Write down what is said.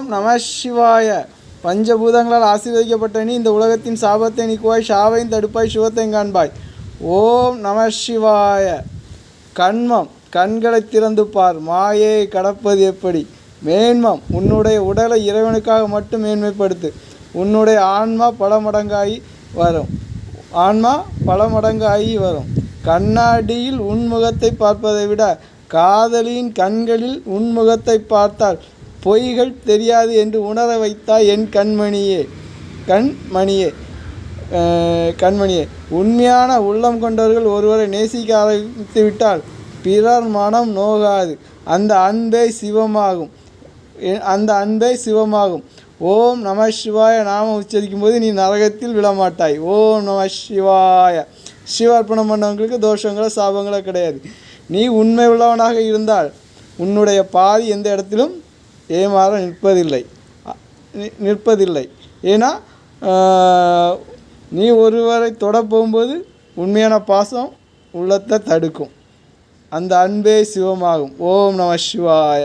ஓம் நம சிவாய. பஞ்சபூதங்களால் ஆசீர்வதிக்கப்பட்ட நீ இந்த உலகத்தின் சாபத்தை நீக்குவாய், சாவையும் தடுப்பாய், சிவத்தையும் காண்பாய். ஓம் நம சிவாய. கண்மம், கண்களை திறந்து பார், மாயையை கடப்பது எப்படி. மேன்மம், உன்னுடைய உடலை இறைவனுக்காக மட்டும் மேன்மைப்படுத்து. உன்னுடைய ஆன்மா பல மடங்காகி வரும். கண்ணாடியில் உன்முகத்தை பார்ப்பதை விட காதலியின் கண்களில் உன்முகத்தை பார்த்தால் பொய்கள் தெரியாது என்று உணர வைத்தாய் என் கண்மணியே. உண்மையான உள்ளம் கொண்டவர்கள் ஒருவரை நேசிக்க ஆரம்பித்து விட்டால் பிறர் மனம் நோகாது. அந்த அன்பே சிவமாகும். ஓம் நம சிவாய நாம உச்சரிக்கும் போது நீ நரகத்தில் விழமாட்டாய். ஓம் நம சிவாய. சிவார்ப்பணம் பண்ணவங்களுக்கு தோஷங்களோ சாபங்களோ கிடையாது. நீ உண்மை உள்ளவனாக இருந்தால் உன்னுடைய பாதி எந்த இடத்திலும் ஏமாற நிற்பதில்லை. ஏன்னா நீ ஒருவரை தொட போகும்போது உண்மையான பாசம் உள்ளத்தை தடுக்கும். அந்த அன்பே சிவமாகும். ஓம் நம சிவாய.